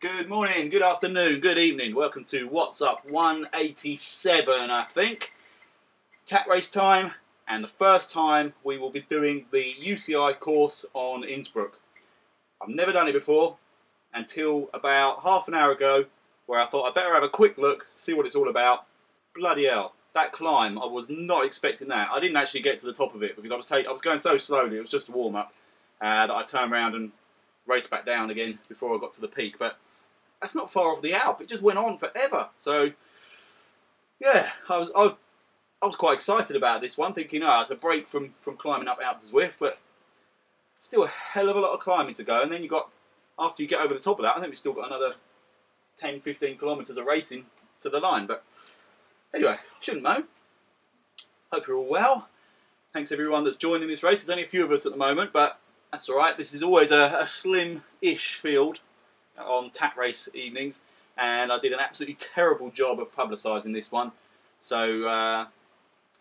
Good morning, good afternoon, good evening. Welcome to What's Up 187, I think. Tat race time, and the first time we will be doing the UCI course on Innsbruck. I've never done it before until about half an hour ago, where I thought I'd better have a quick look, see what it's all about. Bloody hell, that climb, I was not expecting that. I didn't actually get to the top of it because I was going so slowly, it was just a warm-up, that I turned around and raced back down again before I got to the peak. But that's not far off the Alp. It just went on forever. So yeah, I was quite excited about this one, thinking, oh, it's a break from climbing up Alp to Zwift, but still a hell of a lot of climbing to go. And then you got, after you get over the top of that, I think we've still got another 10-15 kilometres of racing to the line. But anyway, shouldn't know. Hope you're all well. Thanks everyone that's joining this race. There's only a few of us at the moment, but that's all right. This is always a slim-ish field on Tat race evenings, and I did an absolutely terrible job of publicising this one. So I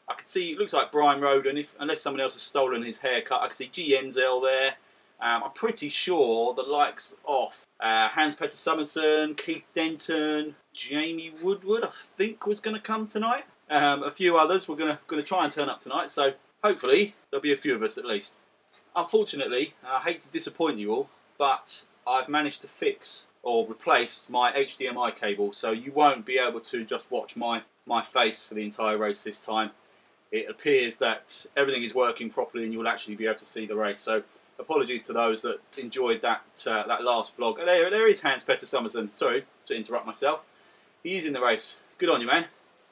can see, it looks like Brian Roden, unless someone else has stolen his haircut. I can see G. Enzel there. I'm pretty sure the likes of Hans-Petter Samuelsson, Keith Denton, Jamie Woodward, I think was going to come tonight. A few others were going to try and turn up tonight, so hopefully there'll be a few of us at least. Unfortunately, I hate to disappoint you all, but I've managed to fix or replace my HDMI cable, so you won't be able to just watch my face for the entire race this time. It appears that everything is working properly and you'll actually be able to see the race. So apologies to those that enjoyed that last vlog. There is Hans-Petter Samuelsson. Sorry to interrupt myself. He's in the race. Good on you, man.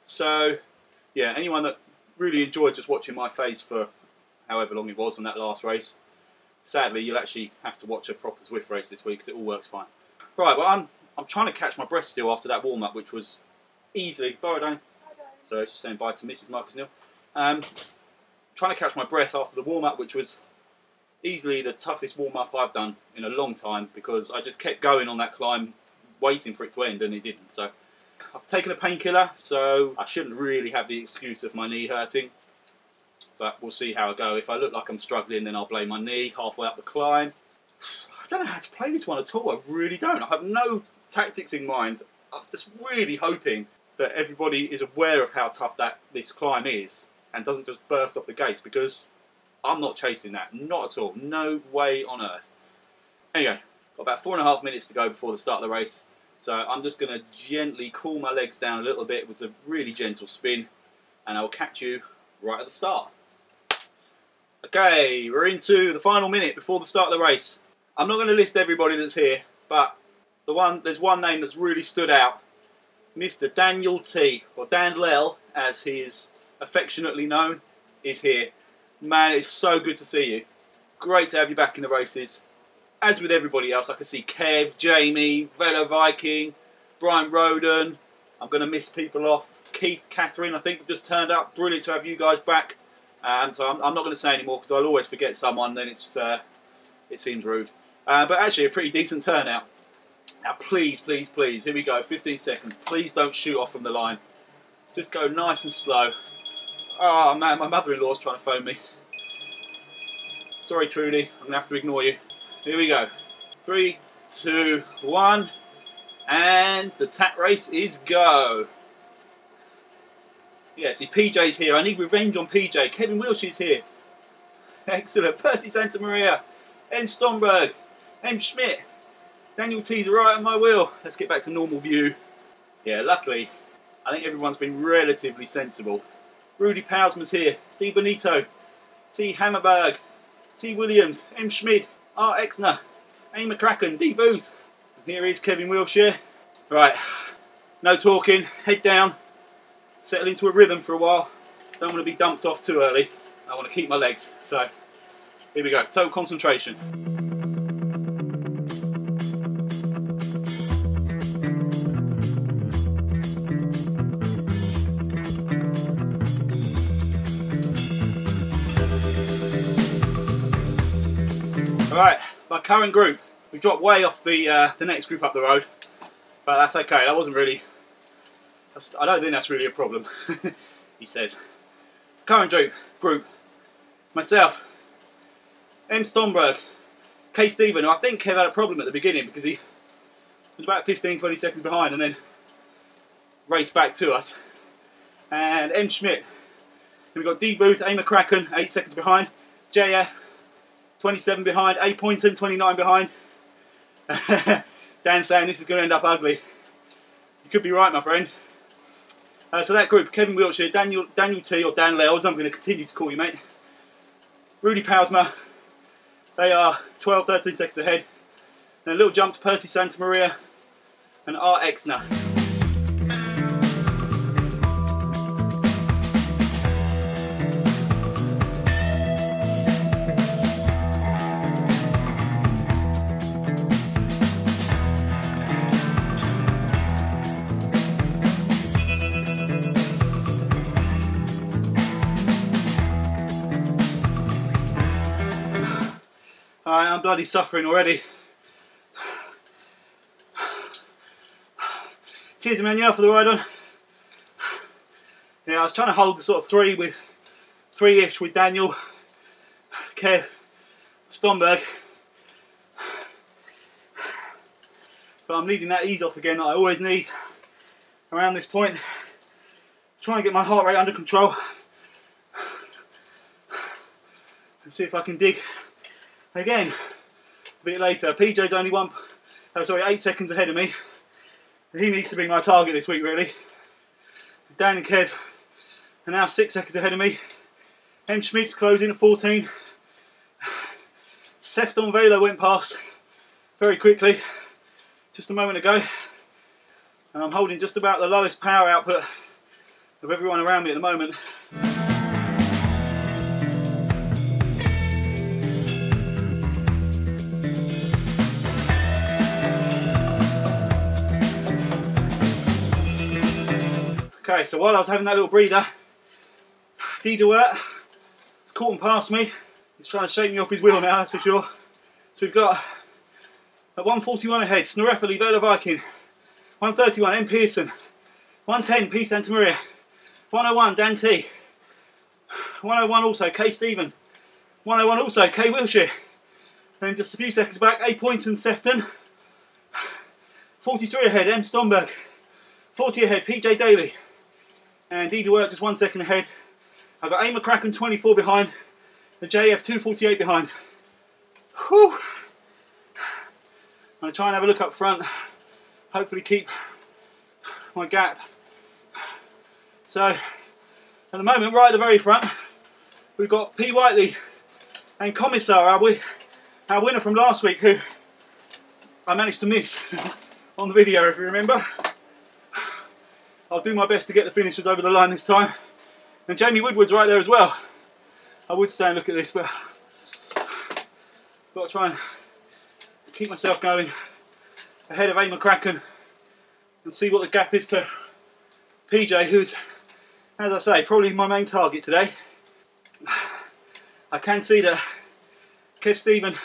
So yeah, anyone that really enjoyed just watching my face for however long it was on that last race, sadly, you'll actually have to watch a proper Zwift race this week because it all works fine. Right, well, I'm trying to catch my breath still after that warm-up, which was easily... Bye, Dane. So just saying bye to Mrs. Marcus Neal. Trying to catch my breath after the warm-up, which was easily the toughest warm-up I've done in a long time, because I just kept going on that climb, waiting for it to end, and it didn't. So I've taken a painkiller, so I shouldn't really have the excuse of my knee hurting. But we'll see how I go. If I look like I'm struggling, then I'll blame my knee halfway up the climb. I don't know how to play this one at all. I really don't. I have no tactics in mind. I'm just really hoping that everybody is aware of how tough this climb is and doesn't just burst off the gates, because I'm not chasing that. Not at all. No way on earth. Anyway, got about 4.5 minutes to go before the start of the race. So I'm just going to gently cool my legs down a little bit with a really gentle spin, and I'll catch you right at the start. Okay, we're into the final minute before the start of the race. I'm not going to list everybody that's here, but there's one name that's really stood out. Mr. Daniel T, or Dan Lell, as he is affectionately known, is here. Man, it's so good to see you. Great to have you back in the races. As with everybody else, I can see Kev, Jamie, Velo Viking, Brian Roden. I'm going to miss people off. Keith, Catherine, I think have just turned up. Brilliant to have you guys back. So I'm not going to say any more because I'll always forget someone, then it seems rude. But actually a pretty decent turnout. Now please, please, please, here we go, 15 seconds. Please don't shoot off from the line. Just go nice and slow. Oh man, my mother-in-law's trying to phone me. Sorry Trudy, I'm going to have to ignore you. Here we go. 3, 2, 1, and the Tat race is go. Yeah, see, PJ's here. I need revenge on PJ. Kevin Wilshire's here. Excellent. Percy Santa Maria. M. Stomberg. M. Schmidt. Daniel T's right on my wheel. Let's get back to normal view. Yeah, luckily, I think everyone's been relatively sensible. Rudy Pausman's here. D. Bonito. T. Hammerberg. T. Williams. M. Schmid. R. Exner. A. McCracken. D. Booth. And here is Kevin Wilshire. Right. No talking. Head down. Settle into a rhythm for a while. Don't want to be dumped off too early. I want to keep my legs. So, here we go. Total concentration. Alright, my current group. We dropped way off the next group up the road. But that's okay. That wasn't really... I don't think that's really a problem, he says. Current group, myself, M. Stomberg, K. Stephen, who I think Kev had a problem at the beginning because he was about 15-20 seconds behind and then raced back to us. And M. Schmidt. Then we've got D. Booth, A. McCracken, 8 seconds behind. JF, 27 behind. A. Poynton, 29 behind. Dan saying this is going to end up ugly. You could be right, my friend. So that group, Kevin Wiltshire, Daniel T, or Dan Lell, as I'm going to continue to call you, mate. Rudy Pausma, they are 12-13 seconds ahead. And a little jump to Percy Santamaria and Art Exner. Alright, I'm bloody suffering already. Cheers, Emmanuel, for the ride on. Yeah, I was trying to hold the sort of three-ish with Daniel, Kev, Stomberg. But I'm needing that ease off again that I always need around this point. Trying to get my heart rate under control. And see if I can dig again a bit later. PJ's only 8 seconds ahead of me. He needs to be my target this week, really. Dan and Kev are now 6 seconds ahead of me. M. Schmidt's closing at 14. Sefton Velo went past very quickly just a moment ago. And I'm holding just about the lowest power output of everyone around me at the moment. Okay, so while I was having that little breather, D. DeWert has caught and passed me. He's trying to shake me off his wheel now, that's for sure. So we've got at 141 ahead, Snorefeli, Vela Viking. 131, M. Pearson. 110, P. Santamaria. 101, Dan T. 101 also, K. Stevens. 101 also, K. Wilshire. Then just a few seconds back, A. Poynton, Sefton. 43 ahead, M. Stomberg. 40 ahead, PJ Daly. And D. DeWert just 1 second ahead. I've got A. McCracken 24 behind. The JF 248 behind. Whew. I'm going to try and have a look up front. Hopefully keep my gap. So, at the moment, right at the very front, we've got P. Whiteley and Commissar, our winner from last week, who I managed to miss on the video, if you remember. I'll do my best to get the finishers over the line this time. And Jamie Woodward's right there as well. I would stay and look at this, but I've got to try and keep myself going ahead of A. McCracken and see what the gap is to PJ, who's, as I say, probably my main target today. I can see that Kev Stephen,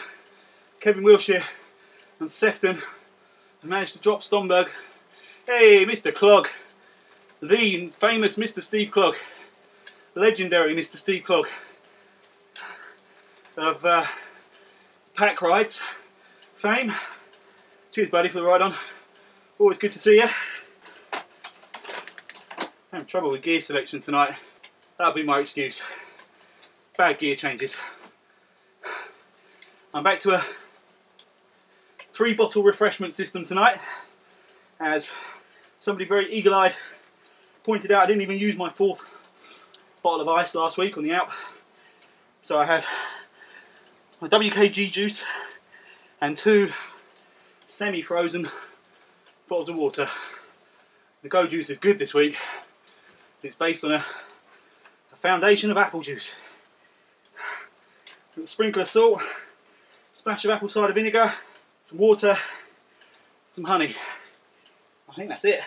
Kevin Wilshire and Sefton have managed to drop Stomberg. Hey, Mr. Clog. The famous Mr. Steve Clog, legendary Mr. Steve Clog of pack rides fame. Cheers, buddy, for the ride on. Always good to see you. I'm having trouble with gear selection tonight. That'll be my excuse. Bad gear changes. I'm back to a 3-bottle refreshment system tonight, as somebody very eagle-eyed pointed out I didn't even use my 4th bottle of ice last week on the Alp. So I have my WKG juice and 2 semi-frozen bottles of water. The Go Juice is good this week. It's based on a foundation of apple juice. A sprinkle of salt, splash of apple cider vinegar, some water, some honey. I think that's it.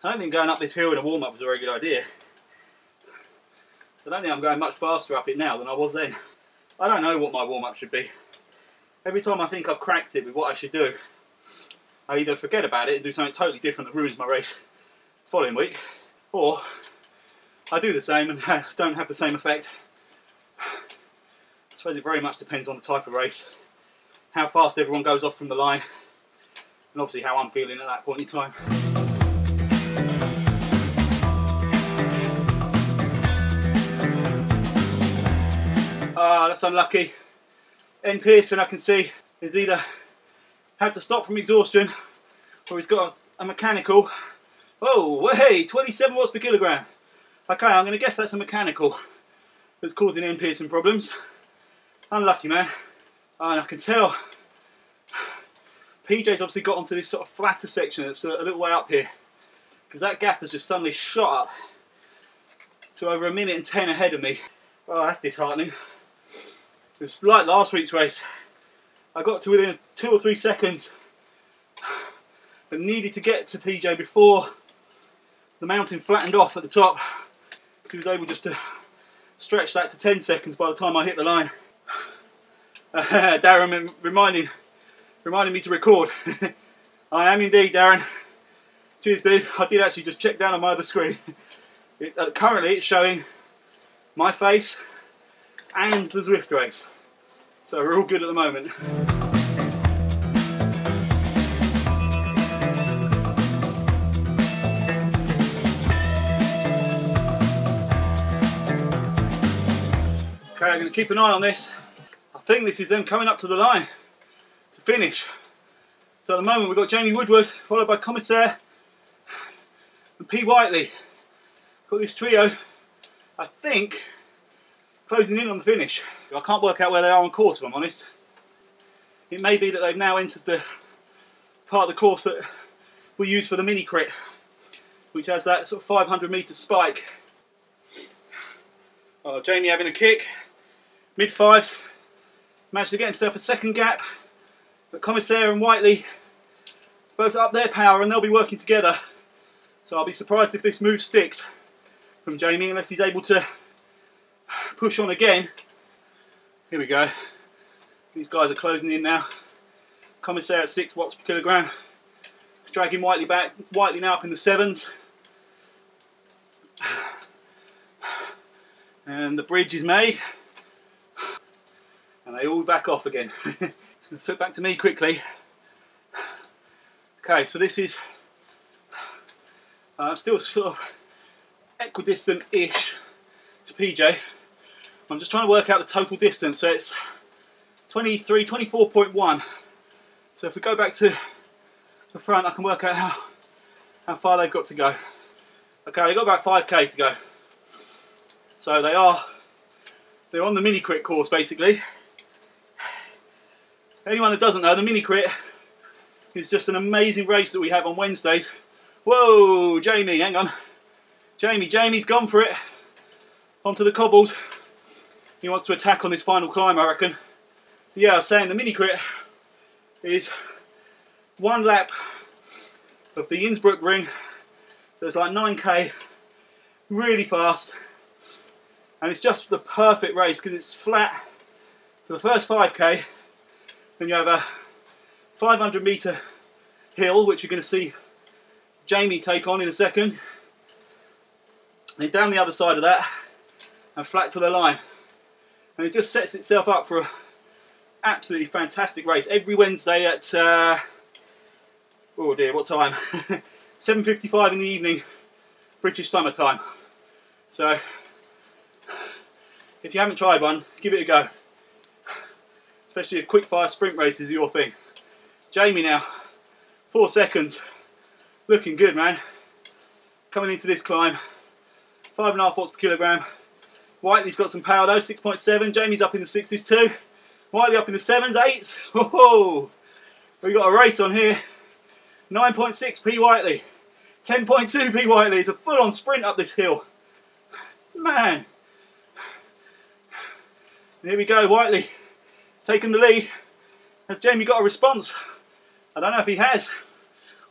I don't think going up this hill in a warm-up was a very good idea. I don't think I'm going much faster up it now than I was then. I don't know what my warm-up should be. Every time I think I've cracked it with what I should do, I either forget about it and do something totally different that ruins my race the following week, or I do the same and don't have the same effect. I suppose it very much depends on the type of race, how fast everyone goes off from the line, and obviously how I'm feeling at that point in time. Ah, that's unlucky. End Pearson, I can see, is either had to stop from exhaustion or he's got a mechanical. Oh, hey, 27 watts per kilogram. Okay, I'm going to guess that's a mechanical that's causing end Pearson problems. Unlucky, man. And I can tell PJ's obviously got onto this sort of flatter section that's a little way up here, because that gap has just suddenly shot up to over 1:10 ahead of me. Oh, that's disheartening. It was like last week's race. I got to within 2 or 3 seconds, but needed to get to PJ before the mountain flattened off at the top, because he was able just to stretch that to 10 seconds by the time I hit the line. Darren reminding me to record. I am indeed, Darren. Cheers, dude. I did actually just check down on my other screen. Currently it's showing my face and the Zwift race, so we're all good at the moment. Okay, I'm going to keep an eye on this. I think this is them coming up to the line to finish. So at the moment we've got Jamie Woodward, followed by Commissaire and P. Whiteley. Got this trio, I think, closing in on the finish. I can't work out where they are on course, if I'm honest. It may be that they've now entered the part of the course that we use for the mini crit, which has that sort of 500 metre spike. Oh, Jamie having a kick, mid-5s, managed to get himself a second gap, but Commissaire and Whiteley both up their power and they'll be working together. So I'll be surprised if this move sticks from Jamie, unless he's able to push on again. Here we go. These guys are closing in now. Commissaire at 6 watts per kilogram. Dragging Whiteley back. Whiteley now up in the 7s. And the bridge is made. And they all back off again. It's going to flip back to me quickly. Okay, so this is still sort of equidistant-ish to PJ. I'm just trying to work out the total distance, so it's 24.1. So if we go back to the front, I can work out how far they've got to go. Okay, they've got about 5k to go. So they're on the mini crit course basically. Anyone that doesn't know, the mini crit is just an amazing race that we have on Wednesdays. Whoa, Jamie, hang on. Jamie's gone for it. Onto the cobbles. He wants to attack on this final climb, I reckon. So yeah, I was saying the mini crit is 1 lap of the Innsbruck ring. So it's like 9k, really fast. And it's just the perfect race because it's flat for the first 5k. Then you have a 500 metre hill, which you're going to see Jamie take on in a second. And then down the other side of that and flat to the line. And it just sets itself up for an absolutely fantastic race. Every Wednesday at, oh dear, what time? 7:55 in the evening, British summer time. So, if you haven't tried one, give it a go. Especially if quick fire sprint races are your thing. Jamie now, 4 seconds. Looking good, man. Coming into this climb, 5.5 watts per kilogram. Whiteley's got some power though, 6.7. Jamie's up in the 6s too. Whiteley up in the 7s, 8s. Oh, we've got a race on here. 9.6 P Whiteley. 10.2 P Whiteley. It's a full-on sprint up this hill. Man. And here we go, Whiteley taking the lead. Has Jamie got a response? I don't know if he has.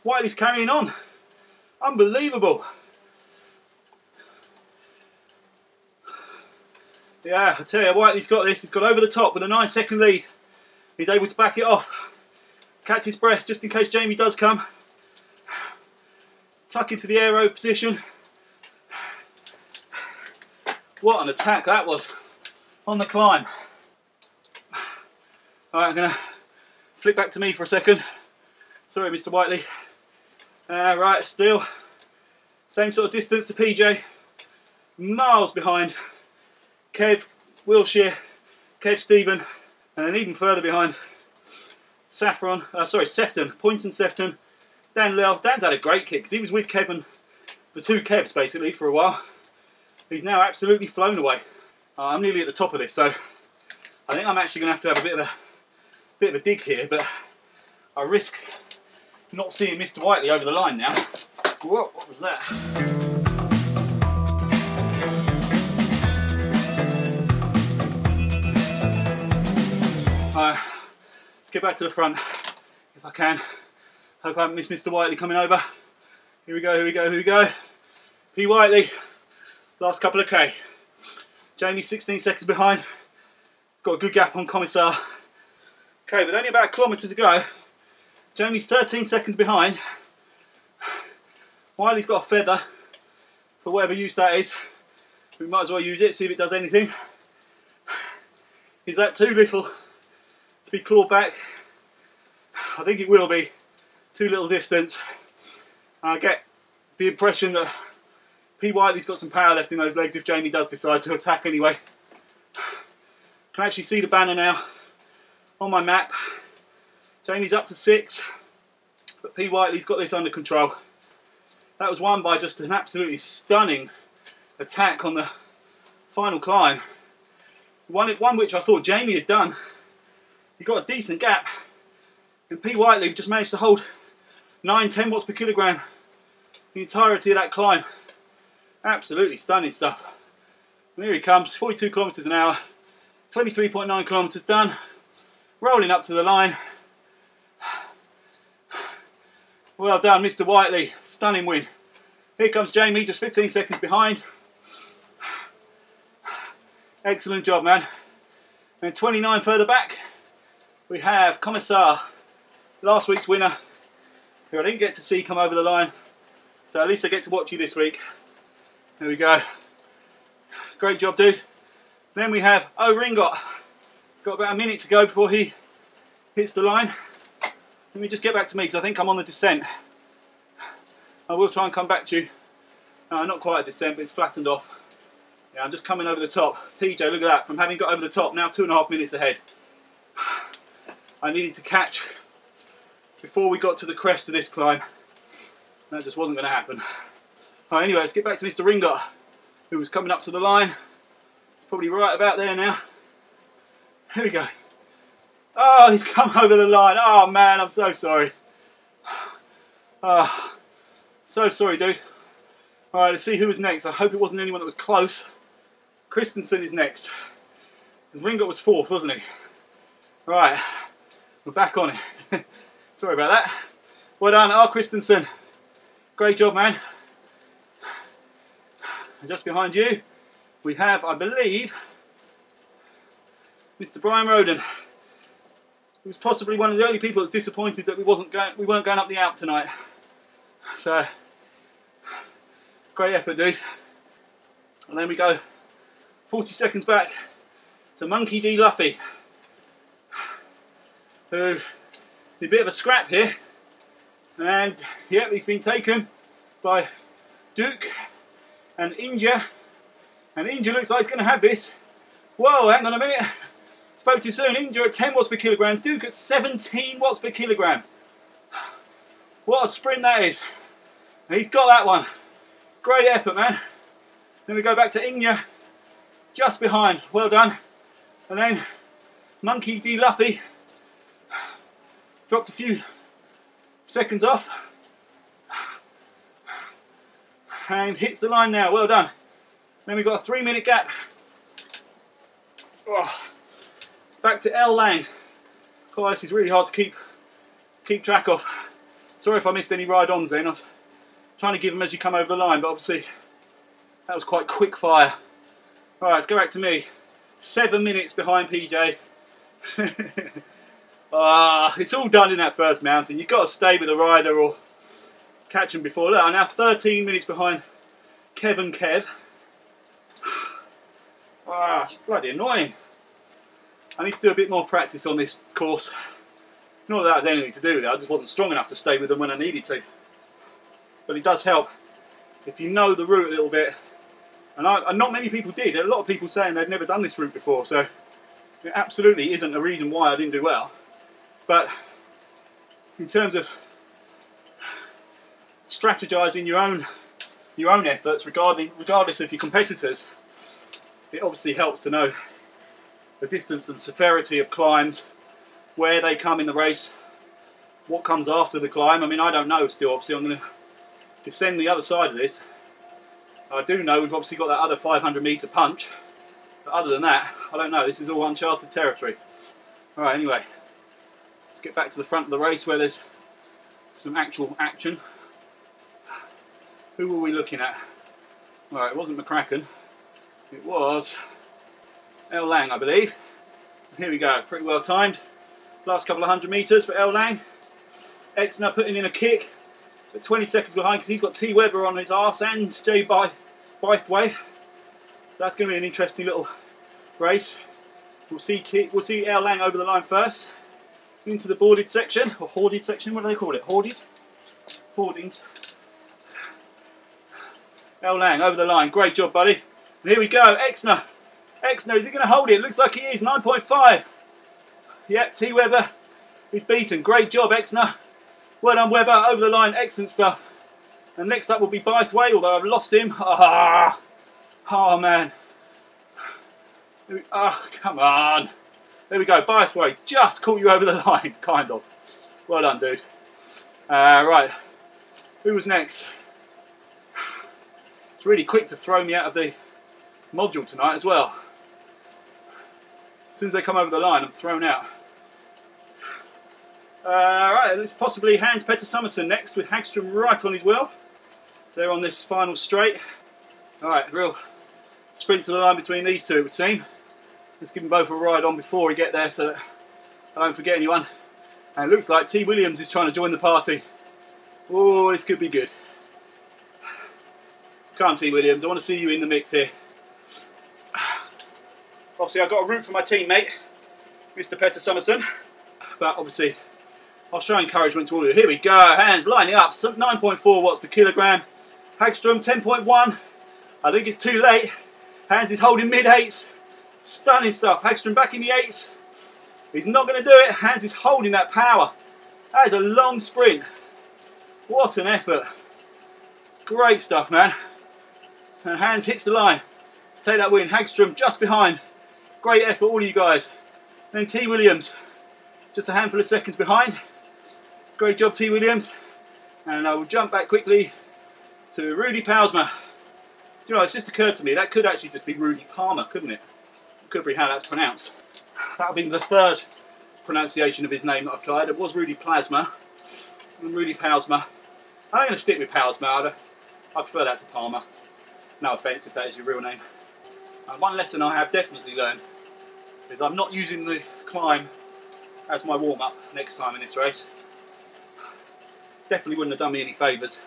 Whiteley's carrying on. Unbelievable. Yeah, I tell you, Whiteley's got this. He's got over the top with a 9-second lead. He's able to back it off. Catch his breath just in case Jamie does come. Tuck into the aero position. What an attack that was on the climb. Alright, I'm going to flip back to me for a second. Sorry, Mr. Whiteley. Right, still same sort of distance to PJ. Miles behind Kev, Wilshire, Kev Stephen, and then even further behind Sefton, Poynton Sefton, Dan Lell. Dan's had a great kick because he was with Kevin, the two Kevs basically, for a while. He's now absolutely flown away. I'm nearly at the top of this, so I think I'm actually going to have a bit of a dig here, but I risk not seeing Mr. Whiteley over the line now. Whoa, what was that? Let's get back to the front if I can. Hope I haven't missed Mr. Whiteley coming over. Here we go, here we go, here we go. P. Whiteley, last couple of K. Jamie 16 seconds behind. Got a good gap on Commissar. Okay, with only about a kilometre to go, Jamie's 13 seconds behind. Whiteley's got a feather for whatever use that is. We might as well use it, see if it does anything. Is that too little to be clawed back? I think it will be. Too little distance. I get the impression that P. Whiteley's got some power left in those legs if Jamie does decide to attack anyway. Can actually see the banner now on my map. Jamie's up to 6, but P. Whiteley's got this under control. That was won by just an absolutely stunning attack on the final climb. One which I thought Jamie had done. He got a decent gap, and P. Whiteley just managed to hold 9-10 watts per kilogram the entirety of that climb. Absolutely stunning stuff. And here he comes, 42 kilometres an hour, 23.9 kilometres done, rolling up to the line. Well done, Mr. Whiteley, stunning win. Here comes Jamie, just 15 seconds behind. Excellent job, man. And 29 further back, we have Commissar, last week's winner, who I didn't get to see come over the line, so at least I get to watch you this week. There we go. Great job, dude. Then we have Ringot. Got about a minute to go before he hits the line. Let me just get back to me because I think I'm on the descent. I will try and come back to you. No, not quite a descent, but it's flattened off. Yeah, I'm just coming over the top. PJ, look at that. From having got over the top, now 2.5 minutes ahead. I needed to catch before we got to the crest of this climb. That just wasn't going to happen. Right, anyway, let's get back to Mr. Ringot, who was coming up to the line. It's probably right about there now. Here we go. Oh, he's come over the line. Oh man, I'm so sorry. Oh, so sorry, dude. Alright, let's see who was next. I hope it wasn't anyone that was close. Christensen is next. Ringot was 4th, wasn't he? Right, we're back on it. Sorry about that. Well done, Christensen. Great job, man. And just behind you, we have, I believe, Mr. Brian Roden. He was possibly one of the only people that's disappointed that we weren't going up the Alp tonight. So, great effort, dude. And then we go 40 seconds back to Monkey D. Luffy, who is a bit of a scrap here. And, yep, he's been taken by Duke and Inja. And Inja looks like he's going to have this. Whoa, hang on a minute. Spoke too soon. Inja at 10 watts per kilogram. Duke at 17 watts per kilogram. What a sprint that is. And he's got that one. Great effort, man. Then we go back to Inja, just behind. Well done. And then Monkey D. Luffy dropped a few seconds off and hits the line now. Well done. Then we've got a 3-minute gap. Oh. Back to L Lang. Oh, this is really hard to keep track of. Sorry if I missed any ride-ons then. I was trying to give them as you come over the line, but obviously that was quite quick fire. Alright, let's go back to me. 7 minutes behind PJ. It's all done in that first mountain. You've got to stay with the rider or catch them before. Look, I'm now 13 minutes behind Kev. It's bloody annoying. I need to do a bit more practice on this course. Not that that has anything to do with it, I just wasn't strong enough to stay with them when I needed to. But it does help if you know the route a little bit. And not many people did. There are a lot of people saying they'd never done this route before, so it absolutely isn't a reason why I didn't do well. But in terms of strategizing your own efforts, regardless of your competitors, it obviously helps to know the distance and severity of climbs, where they come in the race, what comes after the climb. I mean, I don't know still. Obviously, I'm going to descend the other side of this. I do know we've obviously got that other 500-metre punch, but other than that, I don't know. This is all uncharted territory. Alright, anyway, let's get back to the front of the race where there's some actual action. Who were we looking at? Alright, it wasn't McCracken. It was El Lang, I believe. Here we go, pretty well timed. Last couple of 100 metres for El Lang. Exner putting in a kick. So 20 seconds behind because he's got T Webber on his arse and Jay Bythway. That's going to be an interesting little race. We'll see El Lang over the line first. Into the boarded section, or hoarded section, what do they call it? Hoarded? Hoardings. El Lang over the line, great job buddy. And here we go, Exner. Exner, is he going to hold it? Looks like he is, 9.5. Yep, T Webber is beaten, great job Exner. Well done Webber, over the line, excellent stuff. And next up will be Bythway, although I've lost him. Oh man. Come on. There we go, Bythway, just caught you over the line, kind of. Well done dude. Right, who was next? It's really quick to throw me out of the module tonight as well. As soon as they come over the line, I'm thrown out. Right, it's possibly Hans Petter Summerson next with Hagström right on his wheel. They're on this final straight. Alright, real sprint to the line between these two it would seem. Let's give them both a ride on before we get there so that I don't forget anyone. And it looks like T Williams is trying to join the party. Oh, this could be good. Come on T Williams, I want to see you in the mix here. Obviously I've got a route for my teammate, Mr. Petter Summerson. But obviously I'll show encouragement to all of you. Here we go, Hans lining up, 9.4 watts per kilogram. Hagström 10.1. I think it's too late. Hans is holding mid-8s. Stunning stuff. Hagström back in the 8s. He's not going to do it. Hans is holding that power. That is a long sprint. What an effort. Great stuff, man. And Hans hits the line to take that win. Hagström just behind. Great effort, all of you guys. Then T Williams, just a handful of seconds behind. Great job, T Williams. And I will jump back quickly to Rudy Pausma. You know, it's just occurred to me, that could actually just be Rudy Palmer, couldn't it? It could be how that's pronounced. That'll be the third pronunciation of his name that I've tried. It was Rudy Plasma and Rudy Pausma. I'm going to stick with Pausma. I prefer that to Palmer. No offence if that is your real name. One lesson I have definitely learned is I'm not using the climb as my warm-up next time in this race. Definitely wouldn't have done me any favours.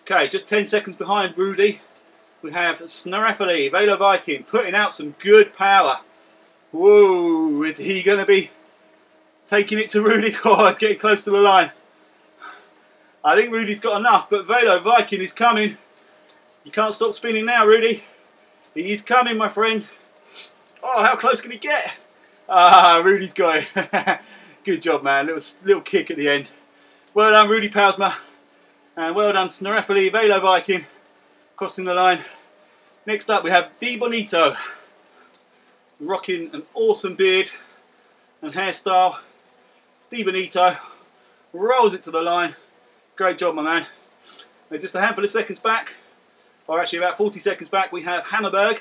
Okay, just 10 seconds behind Rudy, we have Snarefali, Velo Viking, putting out some good power. Whoa, is he going to be taking it to Rudy? Oh, it's getting close to the line. I think Rudy's got enough, but Velo Viking is coming. You can't stop spinning now, Rudy. He is coming, my friend. Oh, how close can he get? Ah, Rudy's got it. Good job, man. Little kick at the end. Well done, Rudy Pausma. And well done, Snarefali, Velo Viking, crossing the line. Next up, we have Di Bonito, rocking an awesome beard and hairstyle. Di Bonito rolls it to the line. Great job, my man. They're just a handful of seconds back, or actually about 40 seconds back, we have Hammerberg.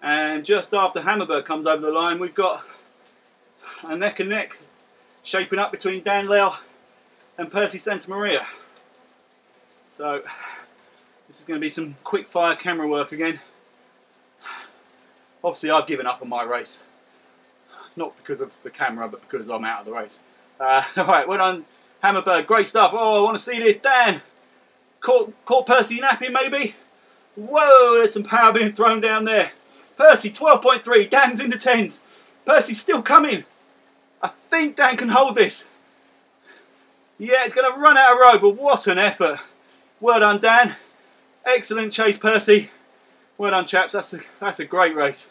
And just after Hammerberg comes over the line, we've got a neck and neck shaping up between Dan Lyle and Percy Santamaria. So this is going to be some quick fire camera work again. Obviously I've given up on my race. Not because of the camera, but because I'm out of the race. Alright, well done Hammerberg, great stuff. Oh, I want to see this. Dan! Caught Percy napping maybe? Whoa, there's some power being thrown down there. Percy, 12.3, Dan's in the 10s. Percy's still coming. I think Dan can hold this. Yeah, it's going to run out of road, but what an effort. Well done, Dan. Excellent chase, Percy. Well done, chaps. That's a great race.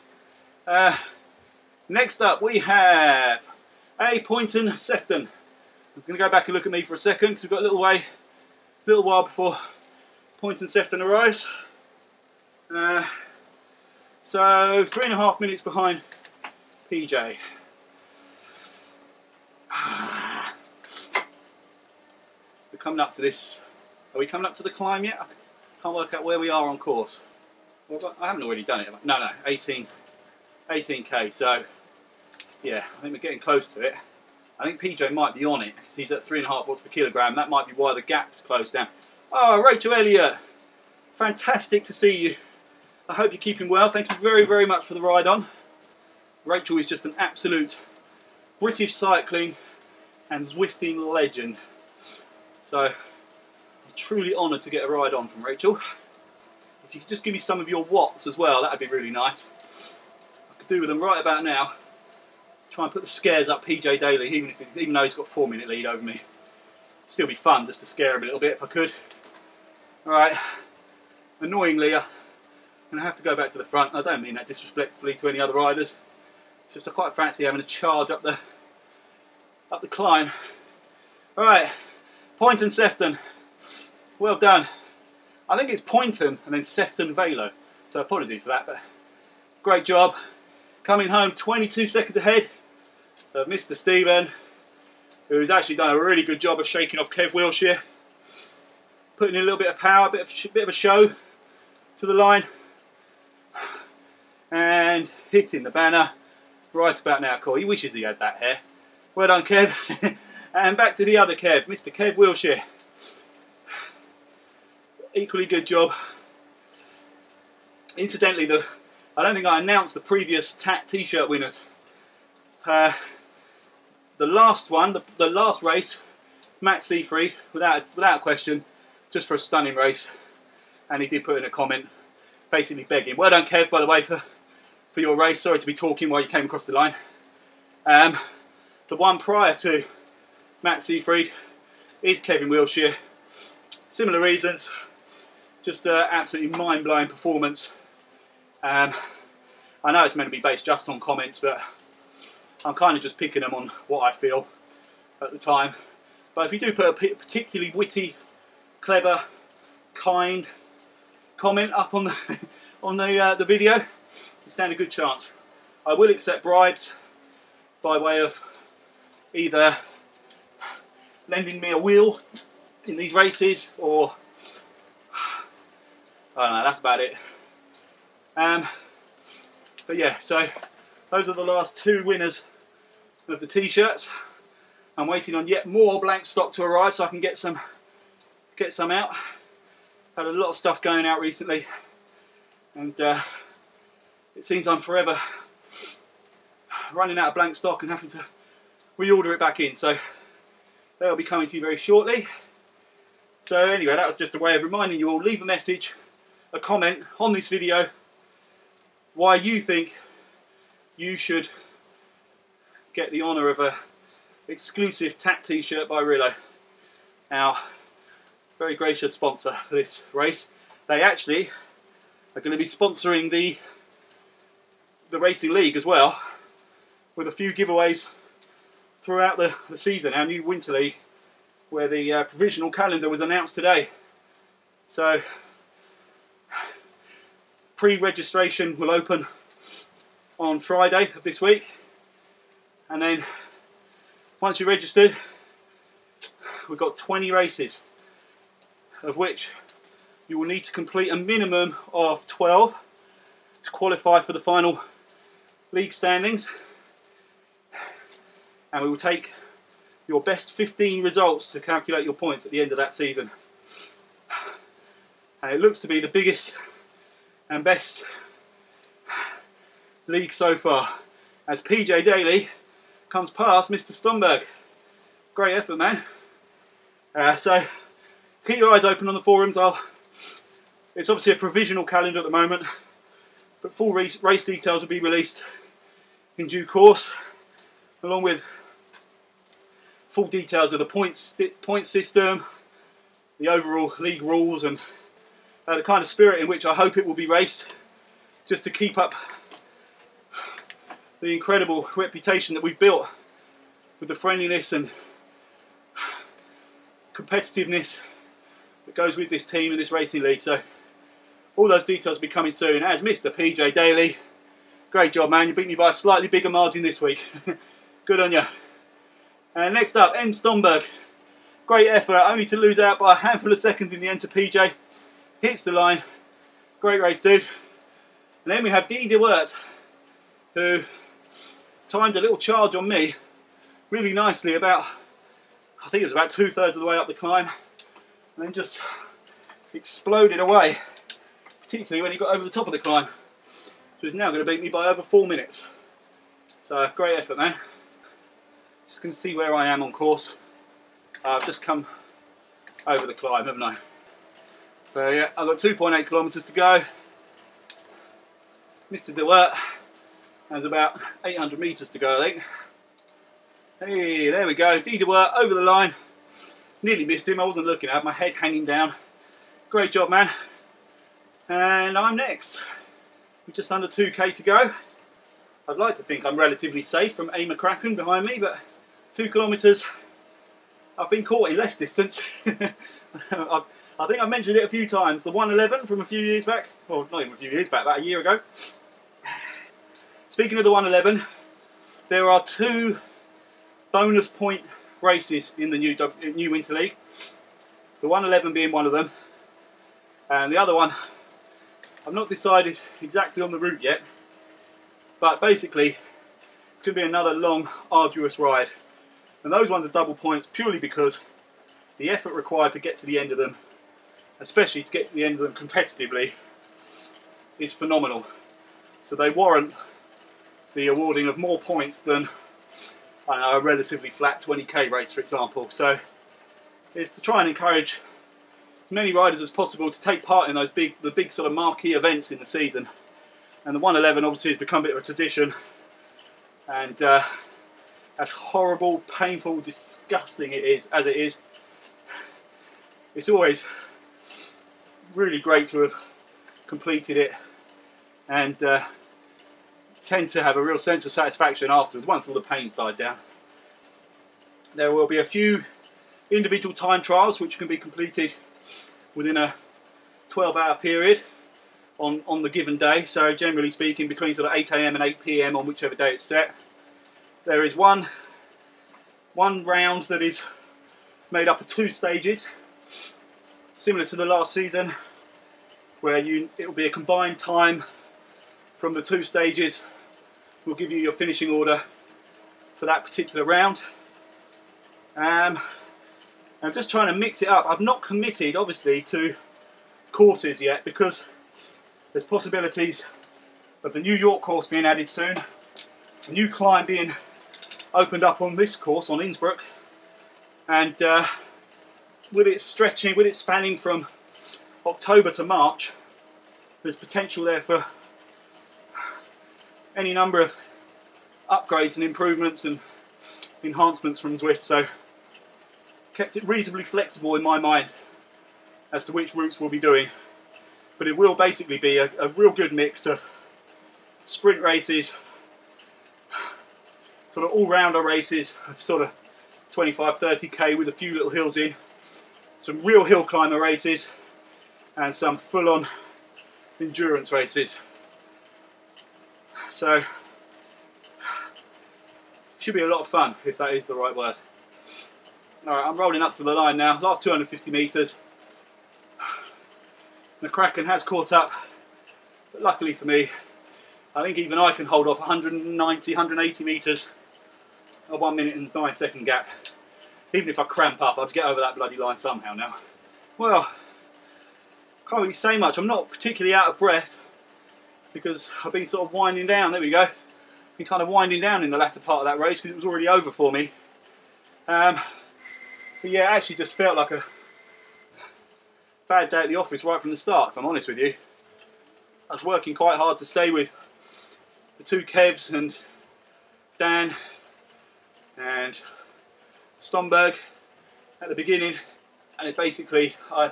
Next up, we have a Poynton Sefton. I'm going to go back and look at me for a second because we've got a little while before Poynton Sefton arrives. So 3.5 minutes behind PJ. We're coming up to this. Are we coming up to the climb yet? I can't work out where we are on course. Well, I haven't already done it. No, 18k. So yeah, I think we're getting close to it. I think PJ might be on it. He's at 3.5 watts per kilogram. That might be why the gap's closed down. Oh, Rachel Elliott, fantastic to see you. I hope you're keeping well. Thank you very, very much for the ride on. Rachel is just an absolute British cycling and Zwifting legend. So I'm truly honoured to get a ride on from Rachel. If you could just give me some of your watts as well, that'd be really nice. I could do with them right about now. Try and put the scares up PJ Daly, even though he's got a 4-minute lead over me. Still be fun just to scare him a little bit if I could. Alright, annoyingly, I'm going to have to go back to the front. I don't mean that disrespectfully to any other riders. It's just I quite fancy having a charge up the climb. Alright, Poynton Sefton. Well done. I think it's Poynton and then Sefton Velo. So apologies for that, but great job. Coming home 22 seconds ahead of Mr. Stephen, who's actually done a really good job of shaking off Kev Wilshire. Putting in a little bit of power, a bit of a show to the line. And hitting the banner right about now. Cool. He wishes he had that hair. Well done, Kev. And back to the other Kev, Mr. Kev Wilshire. Equally good job. Incidentally, I don't think I announced the previous TAT t-shirt winners. The last one, the last race, Matt Seafried, without question, just for a stunning race. And he did put in a comment, basically begging. Well done, Kev, by the way, for your race. Sorry to be talking while you came across the line. The one prior to Matt Seafried is Kevin Wilshire. Similar reasons, just an absolutely mind-blowing performance. I know it's meant to be based just on comments, but I'm kind of just picking them on what I feel at the time. But if you do put a particularly witty, clever, kind comment up on the video, you stand a good chance. I will accept bribes by way of either lending me a wheel in these races or I don't know, that's about it. But yeah, so those are the last two winners of the t-shirts. I'm waiting on yet more blank stock to arrive so I can get some out. Had a lot of stuff going out recently, and it seems I'm forever running out of blank stock and having to reorder it back in. So they'll be coming to you very shortly. So anyway, that was just a way of reminding you all, leave a message, a comment on this video, why you think you should get the honour of a exclusive TAT t-shirt by Rillo, our very gracious sponsor for this race. They actually are going to be sponsoring the Racing League as well, with a few giveaways throughout the season, our new Winter League, where the provisional calendar was announced today. So pre-registration will open on Friday of this week, and then once you're registered, we've got 20 races, of which you will need to complete a minimum of 12 to qualify for the final league standings, and we will take your best 15 results to calculate your points at the end of that season. And it looks to be the biggest and best league so far, as PJ Daly comes past Mr. Stomberg. Great effort, man. So keep your eyes open on the forums. It's obviously a provisional calendar at the moment, but full race details will be released in due course, along with full details of the point system, the overall league rules, and the kind of spirit in which I hope it will be raced, just to keep up the incredible reputation that we've built with the friendliness and competitiveness that goes with this team and this racing league. So all those details will be coming soon. As Mr. PJ Daly, great job, man. You beat me by a slightly bigger margin this week. Good on you. And next up, M. Stomberg. Great effort, only to lose out by a handful of seconds in the end to PJ. Hits the line. Great race, dude. And then we have Guy de Wert, who timed a little charge on me really nicely about, I think it was about 2/3 of the way up the climb, and then just exploded away, particularly when he got over the top of the climb. So he's now going to beat me by over 4 minutes. So great effort, man. Just going to see where I am on course. I've just come over the climb, haven't I? So yeah, I've got 2.8 kilometres to go. Mr. De Wert has about 800 metres to go, I think. Hey, there we go. Guy de Wert over the line. Nearly missed him. I wasn't looking at my head hanging down. Great job, man. And I'm next. We're just under 2k to go. I'd like to think I'm relatively safe from A. McCracken behind me, but 2 kilometres. I've been caught in less distance. I think I mentioned it a few times. The 111 from a few years back. Well, not even a few years back, about a year ago. Speaking of the 111, there are 2 bonus point races in the new Winter League. The 111 being one of them. And the other one, I've not decided exactly on the route yet. But basically, it's going to be another long, arduous ride. And those ones are double points purely because the effort required to get to the end of them, especially to get to the end of them competitively, is phenomenal. So they warrant the awarding of more points than, I don't know, a relatively flat 20k race, for example. So it's to try and encourage as many riders as possible to take part in those the big sort of marquee events in the season. And the 111 obviously has become a bit of a tradition, and as horrible, painful, disgusting as it is, it's always really great to have completed it, and tend to have a real sense of satisfaction afterwards once all the pain's died down. There will be a few individual time trials which can be completed within a 12-hour period on the given day, so generally speaking between sort of 8 AM and 8 PM on whichever day it's set. There is one round that is made up of 2 stages, similar to the last season, where it will be a combined time from the 2 stages. Will give you your finishing order for that particular round. I'm just trying to mix it up. I've not committed, obviously, to courses yet because there's possibilities of the New York course being added soon, a new climb being opened up on this course on Innsbruck, and with it spanning from October to March, there's potential there for any number of upgrades and improvements and enhancements from Zwift. So kept it reasonably flexible in my mind as to which routes we'll be doing, but it will basically be a real good mix of sprint races, sort of all-rounder races of sort of 25-30k with a few little hills in, some real hill climber races, and some full-on endurance races. So should be a lot of fun, if that is the right word. Alright, I'm rolling up to the line now, last 250 metres. McCracken has caught up, but luckily for me, I think even I can hold off 190, 180 metres, a 1 minute and 9 second gap. Even if I cramp up, I'd get over that bloody line somehow now. Well, can't really say much. I'm not particularly out of breath because I've been sort of winding down. There we go. Been kind of winding down in the latter part of that race because it was already over for me. But yeah, it actually just felt like a bad day at the office right from the start, if I'm honest with you. I was working quite hard to stay with the 2 Kevs and Dan and Stomberg at the beginning, and it basically, I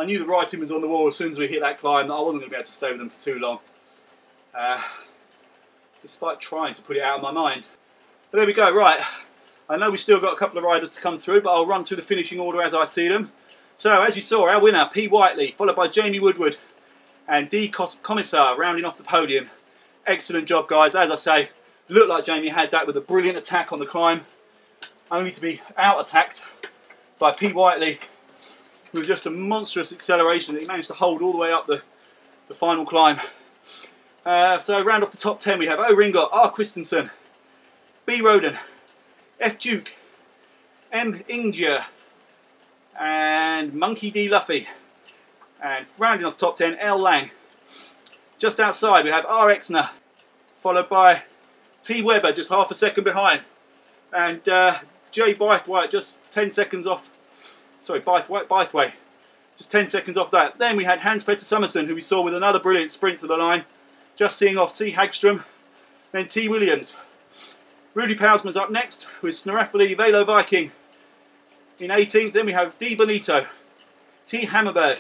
knew the writing was on the wall as soon as we hit that climb that I wasn't going to be able to stay with them for too long, despite trying to put it out of my mind. But there we go. Right, I know we've still got a couple of riders to come through, but I'll run through the finishing order as I see them. So, as you saw, our winner, P. Whiteley, followed by Jamie Woodward and D. Commissar rounding off the podium. Excellent job, guys. As I say, looked like Jamie had that with a brilliant attack on the climb, only to be out-attacked by P. Whiteley with just a monstrous acceleration that he managed to hold all the way up the final climb. So round off the top 10 we have O. Ringot, R. Christensen, B. Roden, F. Duke, M. Ingia, and Monkey D. Luffy. And rounding off the top 10, L. Lang. Just outside we have R. Exner, followed by T. Webber just half a second behind. And J. Bythwaite just 10 seconds off. Sorry, Bythway. Just 10 seconds off that. Then we had Hans-Petter Summerson, who we saw with another brilliant sprint to the line. Just seeing off C. Hagstrom. Then T. Williams. Rudy Pausman's up next with Snorafoli Velo Viking in 18th. Then we have D. Bonito, T. Hammerberg,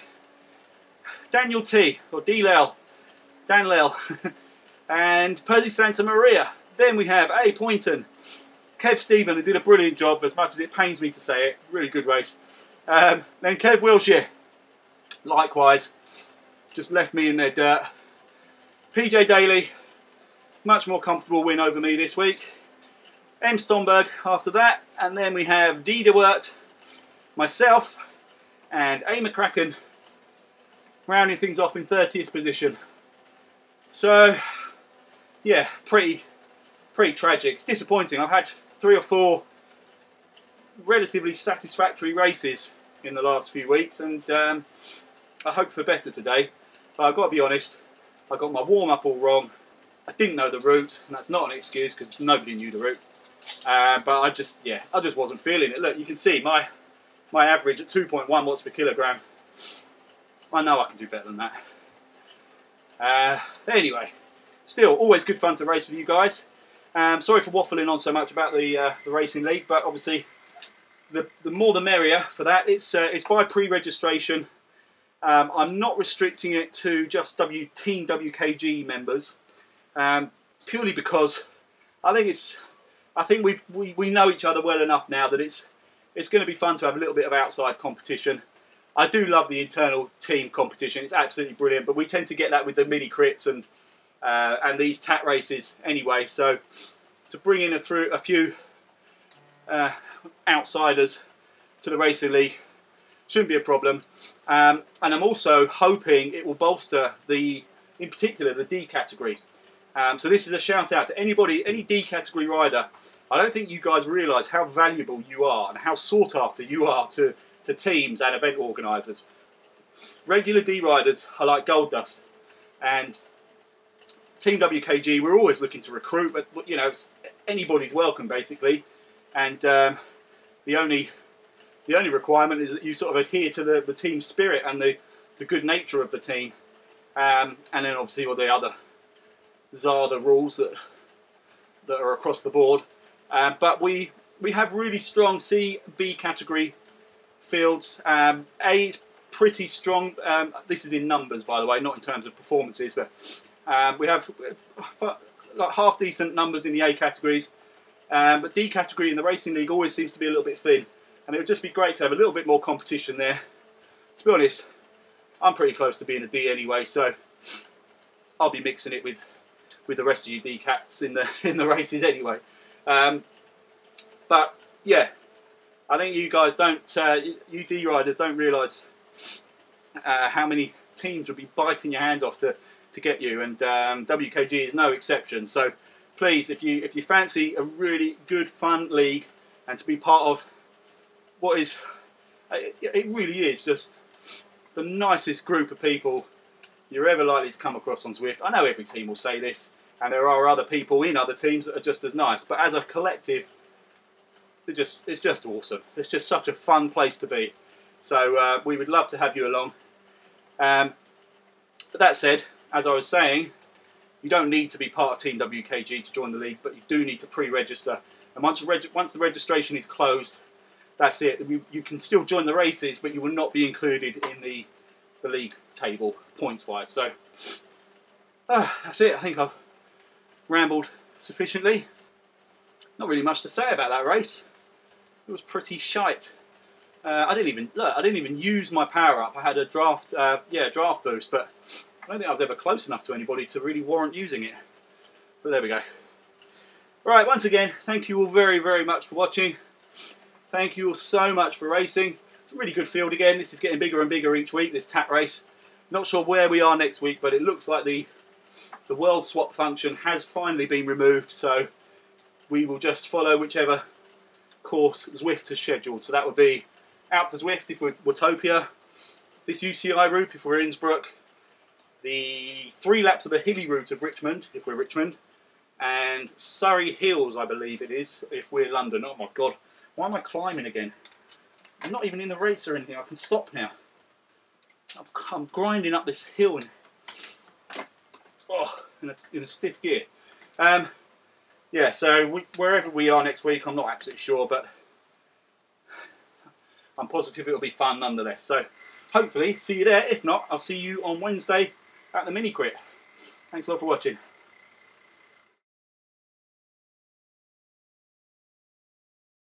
Daniel T. or D. Lel, Dan Lel, and Percy Santa Maria. Then we have A. Poynton, Kev Stephen, who did a brilliant job, as much as it pains me to say it. Really good race. Then Kev Wilshire, likewise, just left me in their dirt. PJ Daly, much more comfortable win over me this week. M. Stomberg after that, and then we have D. DeWert, myself, and A. McCracken rounding things off in 30th position. So, yeah, pretty tragic. It's disappointing. I've had 3 or 4 relatively satisfactory races in the last few weeks, and I hope for better today. But I've got to be honest, I got my warm-up all wrong. I didn't know the route, and that's not an excuse because nobody knew the route. But I just wasn't feeling it. Look, you can see my average at 2.1 watts per kilogram. I know I can do better than that. Anyway, still always good fun to race with you guys. Sorry for waffling on so much about the racing league, but obviously the more the merrier for that. It's by pre-registration. I'm not restricting it to just Team WKG members, purely because I think we know each other well enough now that it's going to be fun to have a little bit of outside competition. I do love the internal team competition; it's absolutely brilliant. But we tend to get that with the mini crits and these TAT races anyway. So to bring in a few outsiders to the racing league shouldn't be a problem. And I'm also hoping it will bolster in particular the D category. So this is a shout out to anybody, any D category rider. I don't think you guys realise how valuable you are and how sought after you are to teams and event organisers. Regular D riders are like gold dust, and Team WKG, we're always looking to recruit, but you know, anybody's welcome basically. And the only requirement is that you sort of adhere to the team spirit and the good nature of the team, and then obviously all the other Zada rules that are across the board. But we have really strong C, B category fields. A is pretty strong. This is in numbers, by the way, not in terms of performances, but we have like half decent numbers in the A categories. But D category in the racing league always seems to be a little bit thin, and it would just be great to have a little bit more competition there. To be honest, I'm pretty close to being a D anyway, so I'll be mixing it with the rest of you D cats in the races anyway. But yeah, I think you guys don't, you D riders don't realise how many teams would be biting your hands off to get you, and WKG is no exception. So please, if you fancy a really good fun league and to be part of what is, it really is just the nicest group of people you're ever likely to come across on Zwift. I know every team will say this, and there are other people in other teams that are just as nice, but as a collective, it's just awesome. It's just such a fun place to be. So we would love to have you along. But that said, as I was saying, you don't need to be part of Team WKG to join the league, but you do need to pre-register. And once the registration is closed, that's it. You can still join the races, but you will not be included in the league table points-wise. So that's it. I think I've rambled sufficiently. Not really much to say about that race. It was pretty shite. I didn't even use my power up. I had a draft boost, but I don't think I was ever close enough to anybody to really warrant using it. But there we go. Right, once again, thank you all very, very much for watching. Thank you all so much for racing. It's a really good field again. This is getting bigger and bigger each week, this TAT race. Not sure where we are next week, but it looks like the world swap function has finally been removed, so we will just follow whichever course Zwift has scheduled. So that would be out to Zwift if we're Watopia, this UCI route if we're Innsbruck, the 3 laps of the hilly route of Richmond if we're Richmond, and Surrey Hills, I believe it is, if we're London. Oh my god, why am I climbing again? I'm not even in the race or anything. I can stop now. I'm grinding up this hill in a stiff gear. Yeah, so wherever we are next week, I'm not absolutely sure, but I'm positive it'll be fun nonetheless. So hopefully see you there. If not, I'll see you on Wednesday at the mini crit. Thanks a lot for watching.